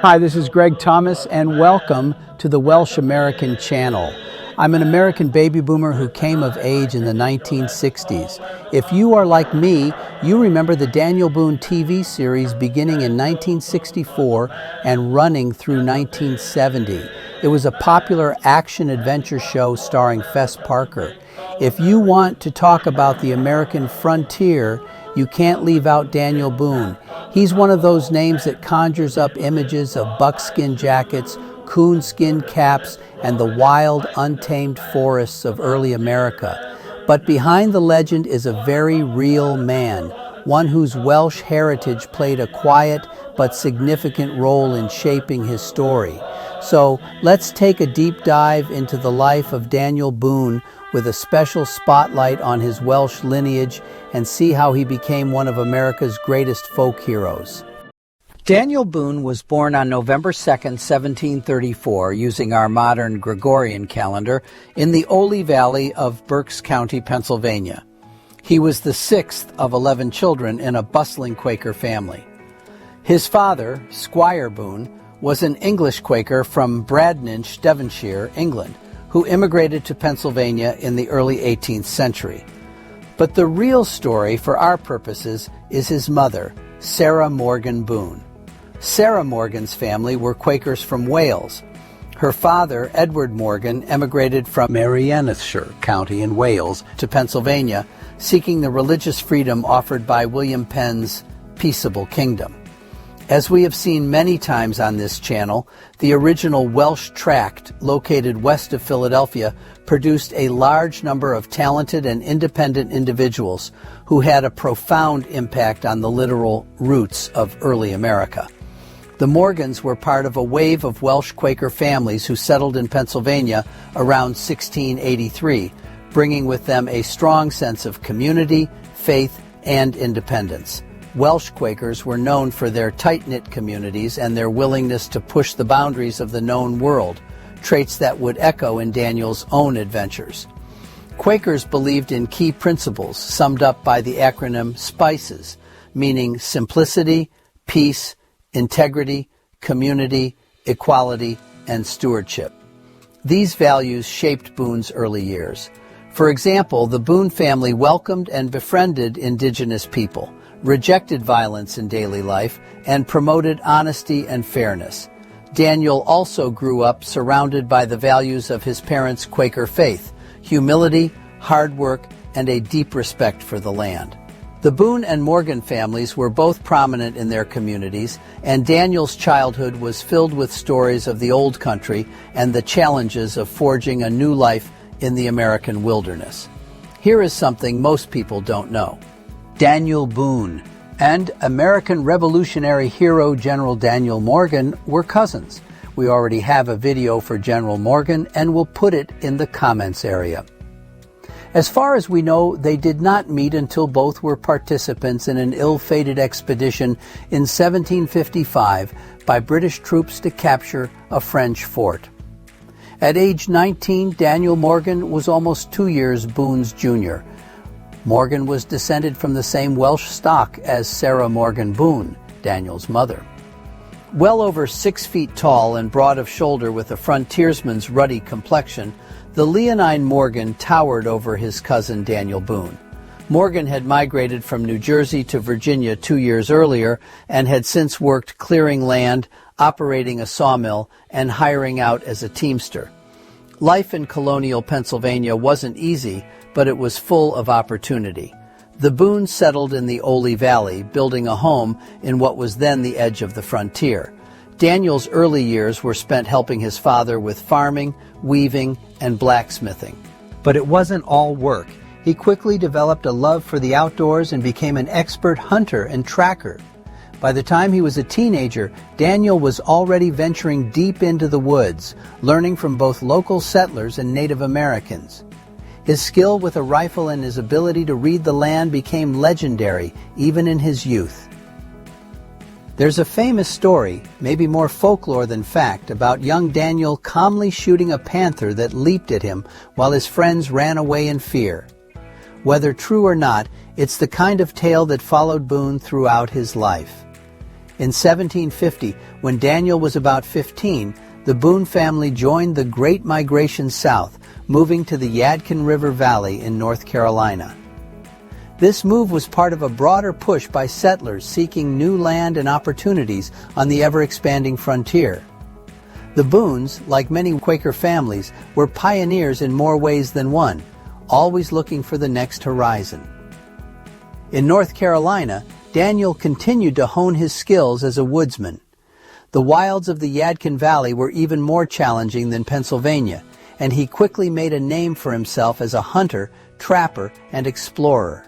Hi, this is Greg Thomas, and welcome to the Welsh-American channel. I'm an American baby boomer who came of age in the 1960s. If you are like me, you remember the Daniel Boone TV series beginning in 1964 and running through 1970. It was a popular action-adventure show starring Fess Parker. If you want to talk about the American frontier, you can't leave out Daniel Boone. He's one of those names that conjures up images of buckskin jackets, coonskin caps, and the wild, untamed forests of early America. But behind the legend is a very real man, one whose Welsh heritage played a quiet but significant role in shaping his story. So let's take a deep dive into the life of Daniel Boone with a special spotlight on his Welsh lineage and see how he became one of America's greatest folk heroes. Daniel Boone was born on November 2nd, 1734, using our modern Gregorian calendar, in the Ole Valley of Berks County, Pennsylvania. He was the sixth of 11 children in a bustling Quaker family. His father, Squire Boone, was an English Quaker from Bradninch, Devonshire, England, who immigrated to Pennsylvania in the early 18th century. But the real story, for our purposes, is his mother, Sarah Morgan Boone. Sarah Morgan's family were Quakers from Wales. Her father, Edward Morgan, emigrated from Merionethshire County in Wales to Pennsylvania, seeking the religious freedom offered by William Penn's peaceable kingdom. As we have seen many times on this channel, the original Welsh tract, located west of Philadelphia, produced a large number of talented and independent individuals who had a profound impact on the literal roots of early America. The Morgans were part of a wave of Welsh Quaker families who settled in Pennsylvania around 1683, bringing with them a strong sense of community, faith, and independence. Welsh Quakers were known for their tight-knit communities and their willingness to push the boundaries of the known world, traits that would echo in Daniel's own adventures. Quakers believed in key principles summed up by the acronym SPICES, meaning simplicity, peace, integrity, community, equality, and stewardship. These values shaped Boone's early years. For example, the Boone family welcomed and befriended indigenous people, rejected violence in daily life, and promoted honesty and fairness. Daniel also grew up surrounded by the values of his parents' Quaker faith, humility, hard work, and a deep respect for the land. The Boone and Morgan families were both prominent in their communities, and Daniel's childhood was filled with stories of the old country and the challenges of forging a new life in the American wilderness. Here is something most people don't know. Daniel Boone and American Revolutionary hero General Daniel Morgan were cousins. We already have a video for General Morgan, and we'll put it in the comments area. As far as we know, they did not meet until both were participants in an ill-fated expedition in 1755 by British troops to capture a French fort. At age 19, Daniel Morgan was almost 2 years Boone's junior. Morgan was descended from the same Welsh stock as Sarah Morgan Boone, Daniel's mother. Well over 6 feet tall and broad of shoulder with a frontiersman's ruddy complexion, the leonine Morgan towered over his cousin Daniel Boone. Morgan had migrated from New Jersey to Virginia 2 years earlier and had since worked clearing land, operating a sawmill, and hiring out as a teamster. Life in colonial Pennsylvania wasn't easy, but it was full of opportunity. The Boones settled in the Ole Valley, building a home in what was then the edge of the frontier. Daniel's early years were spent helping his father with farming, weaving, and blacksmithing. But it wasn't all work. He quickly developed a love for the outdoors and became an expert hunter and tracker. By the time he was a teenager, Daniel was already venturing deep into the woods, learning from both local settlers and Native Americans. His skill with a rifle and his ability to read the land became legendary, even in his youth. There's a famous story, maybe more folklore than fact, about young Daniel calmly shooting a panther that leaped at him while his friends ran away in fear. Whether true or not, it's the kind of tale that followed Boone throughout his life. In 1750, when Daniel was about 15, the Boone family joined the Great Migration south, moving to the Yadkin River Valley in North Carolina. This move was part of a broader push by settlers seeking new land and opportunities on the ever-expanding frontier. The Boones, like many Quaker families, were pioneers in more ways than one, always looking for the next horizon. In North Carolina, Daniel continued to hone his skills as a woodsman. The wilds of the Yadkin Valley were even more challenging than Pennsylvania, and he quickly made a name for himself as a hunter, trapper, and explorer.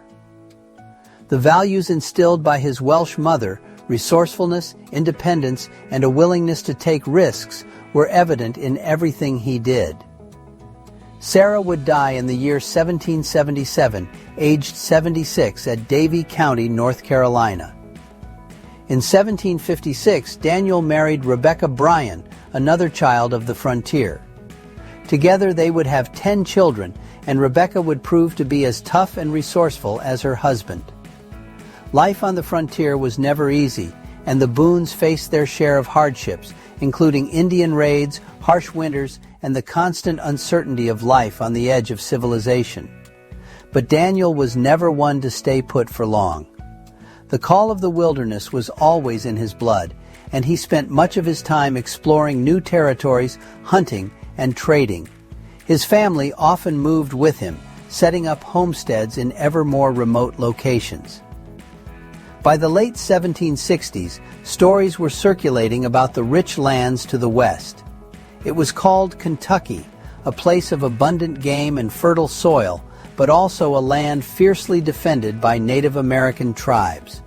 The values instilled by his Welsh mother, resourcefulness, independence, and a willingness to take risks, were evident in everything he did. Sarah would die in the year 1777, aged 76, at Davie County, North Carolina. In 1756, Daniel married Rebecca Bryan, another child of the frontier. Together they would have 10 children, and Rebecca would prove to be as tough and resourceful as her husband. Life on the frontier was never easy, and the Boones faced their share of hardships, including Indian raids, harsh winters, and the constant uncertainty of life on the edge of civilization. But Daniel was never one to stay put for long. The call of the wilderness was always in his blood, and he spent much of his time exploring new territories, hunting, and trading. His family often moved with him, setting up homesteads in ever more remote locations. By the late 1760s, stories were circulating about the rich lands to the west. It was called Kentucky, a place of abundant game and fertile soil, but also a land fiercely defended by Native American tribes.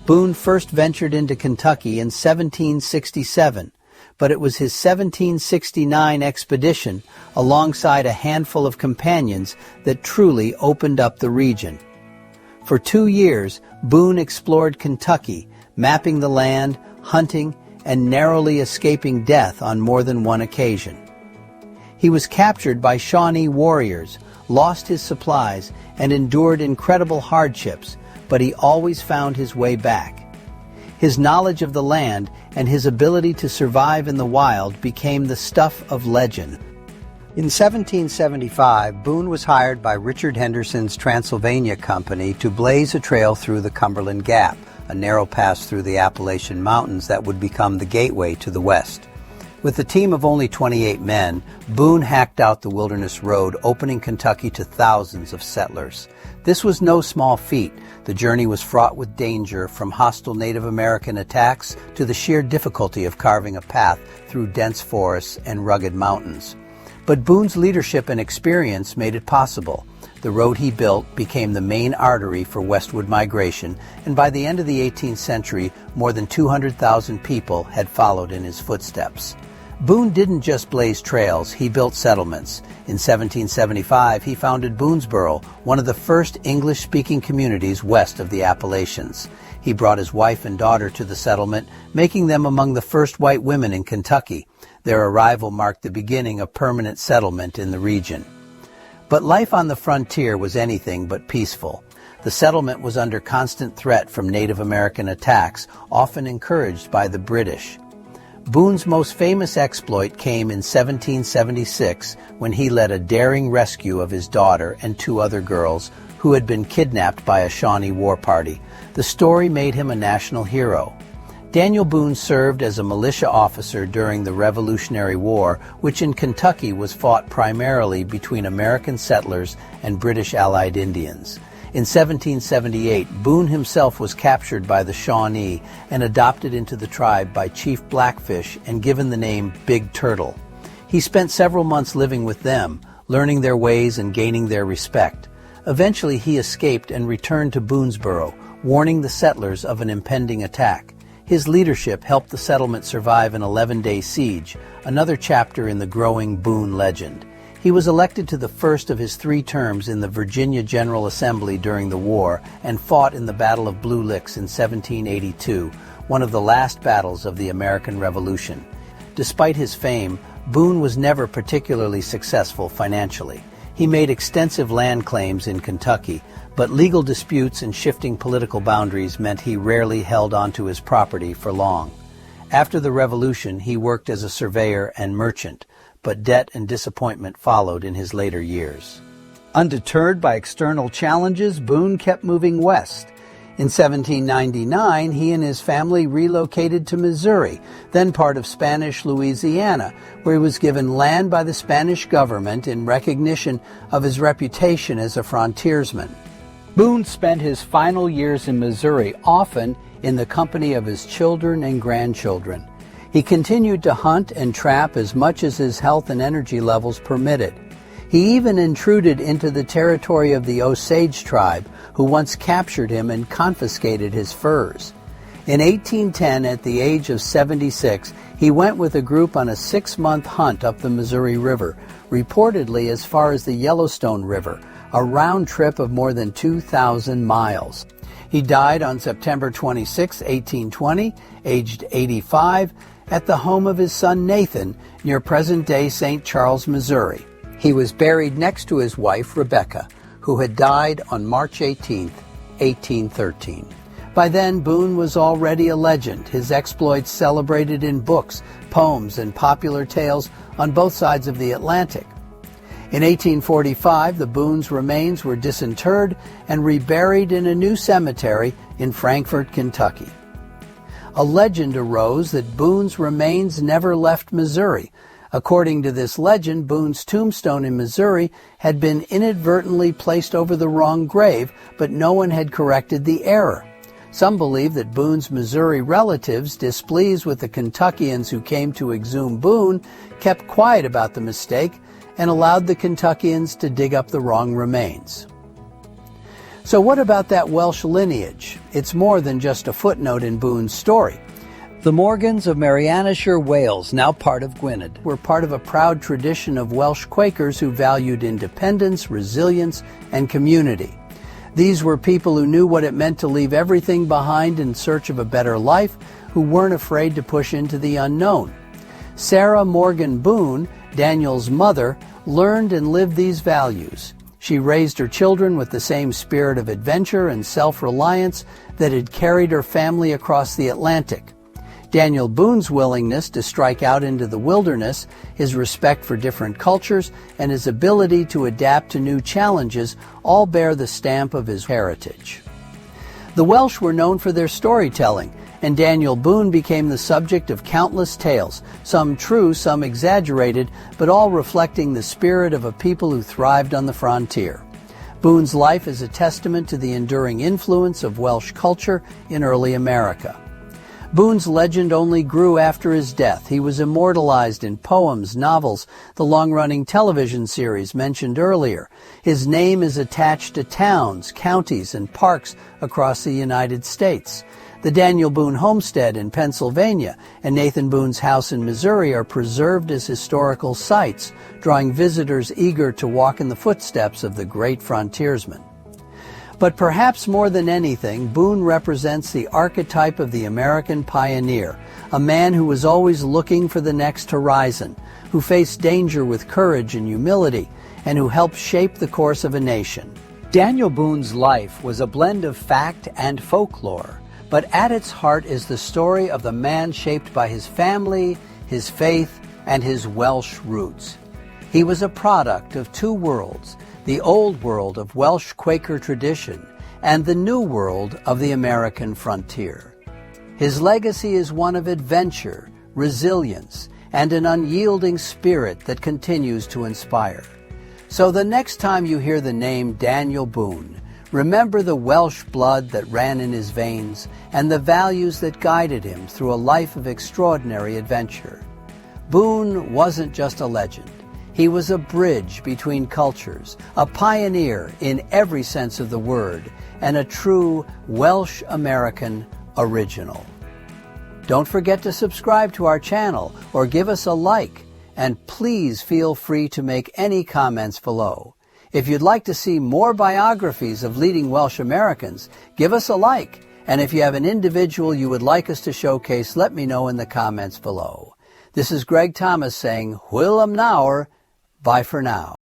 Boone first ventured into Kentucky in 1767, but it was his 1769 expedition, alongside a handful of companions, that truly opened up the region. For 2 years, Boone explored Kentucky, mapping the land, hunting, and narrowly escaping death on more than one occasion. He was captured by Shawnee warriors, lost his supplies, and endured incredible hardships, but he always found his way back. His knowledge of the land and his ability to survive in the wild became the stuff of legend. In 1775, Boone was hired by Richard Henderson's Transylvania Company to blaze a trail through the Cumberland Gap, a narrow pass through the Appalachian Mountains that would become the gateway to the west. With a team of only 28 men, Boone hacked out the wilderness road, opening Kentucky to thousands of settlers. This was no small feat. The journey was fraught with danger, from hostile Native American attacks to the sheer difficulty of carving a path through dense forests and rugged mountains. But Boone's leadership and experience made it possible. The road he built became the main artery for westward migration, and by the end of the 18th century, more than 200,000 people had followed in his footsteps. Boone didn't just blaze trails, he built settlements. In 1775, he founded Boonesboro, one of the first English-speaking communities west of the Appalachians. He brought his wife and daughter to the settlement, making them among the first white women in Kentucky. Their arrival marked the beginning of permanent settlement in the region. But life on the frontier was anything but peaceful. The settlement was under constant threat from Native American attacks, often encouraged by the British. Boone's most famous exploit came in 1776, when he led a daring rescue of his daughter and 2 other girls who had been kidnapped by a Shawnee war party. The story made him a national hero. Daniel Boone served as a militia officer during the Revolutionary War, which in Kentucky was fought primarily between American settlers and British Allied Indians. In 1778, Boone himself was captured by the Shawnee and adopted into the tribe by Chief Blackfish and given the name Big Turtle. He spent several months living with them, learning their ways and gaining their respect. Eventually, he escaped and returned to Boonesboro, warning the settlers of an impending attack. His leadership helped the settlement survive an 11-day siege, another chapter in the growing Boone legend. He was elected to the first of his 3 terms in the Virginia General Assembly during the war and fought in the Battle of Blue Licks in 1782, one of the last battles of the American Revolution. Despite his fame, Boone was never particularly successful financially. He made extensive land claims in Kentucky, but legal disputes and shifting political boundaries meant he rarely held onto his property for long. After the Revolution, he worked as a surveyor and merchant, but debt and disappointment followed in his later years. Undeterred by external challenges, Boone kept moving west. In 1799, he and his family relocated to Missouri, then part of Spanish Louisiana, where he was given land by the Spanish government in recognition of his reputation as a frontiersman. Boone spent his final years in Missouri often in the company of his children and grandchildren. He continued to hunt and trap as much as his health and energy levels permitted. He even intruded into the territory of the Osage tribe, who once captured him and confiscated his furs. In 1810, at the age of 76, he went with a group on a 6-month hunt up the Missouri River, reportedly as far as the Yellowstone River, a round trip of more than 2,000 miles. He died on September 26, 1820, aged 85, at the home of his son Nathan, near present-day St. Charles, Missouri. He was buried next to his wife, Rebecca, who had died on March 18, 1813. By then, Boone was already a legend, his exploits celebrated in books, poems, and popular tales on both sides of the Atlantic. In 1845, the Boone's remains were disinterred and reburied in a new cemetery in Frankfort, Kentucky. A legend arose that Boone's remains never left Missouri. According to this legend, Boone's tombstone in Missouri had been inadvertently placed over the wrong grave, but no one had corrected the error. Some believe that Boone's Missouri relatives, displeased with the Kentuckians who came to exhume Boone, kept quiet about the mistake and allowed the Kentuckians to dig up the wrong remains. So what about that Welsh lineage? It's more than just a footnote in Boone's story. The Morgans of Mariannashire, Wales, now part of Gwynedd, were part of a proud tradition of Welsh Quakers who valued independence, resilience, and community. These were people who knew what it meant to leave everything behind in search of a better life, who weren't afraid to push into the unknown. Sarah Morgan Boone, Daniel's mother, learned and lived these values. She raised her children with the same spirit of adventure and self-reliance that had carried her family across the Atlantic. Daniel Boone's willingness to strike out into the wilderness, his respect for different cultures, and his ability to adapt to new challenges all bear the stamp of his heritage. The Welsh were known for their storytelling, and Daniel Boone became the subject of countless tales, some true, some exaggerated, but all reflecting the spirit of a people who thrived on the frontier. Boone's life is a testament to the enduring influence of Welsh culture in early America. Boone's legend only grew after his death. He was immortalized in poems, novels, the long-running television series mentioned earlier. His name is attached to towns, counties, and parks across the United States. The Daniel Boone homestead in Pennsylvania and Nathan Boone's house in Missouri are preserved as historical sites, drawing visitors eager to walk in the footsteps of the great frontiersman. But perhaps more than anything, Boone represents the archetype of the American pioneer, a man who was always looking for the next horizon, who faced danger with courage and humility, and who helped shape the course of a nation. Daniel Boone's life was a blend of fact and folklore, but at its heart is the story of the man shaped by his family, his faith, and his Welsh roots. He was a product of two worlds, the old world of Welsh Quaker tradition and the new world of the American frontier. His legacy is one of adventure, resilience, and an unyielding spirit that continues to inspire. So the next time you hear the name Daniel Boone, remember the Welsh blood that ran in his veins and the values that guided him through a life of extraordinary adventure. Boone wasn't just a legend. He was a bridge between cultures, a pioneer in every sense of the word, and a true Welsh-American original. Don't forget to subscribe to our channel or give us a like, and please feel free to make any comments below. If you'd like to see more biographies of leading Welsh Americans, give us a like, and if you have an individual you would like us to showcase, let me know in the comments below. This is Greg Thomas saying, Hwyl am nawr. Bye for now.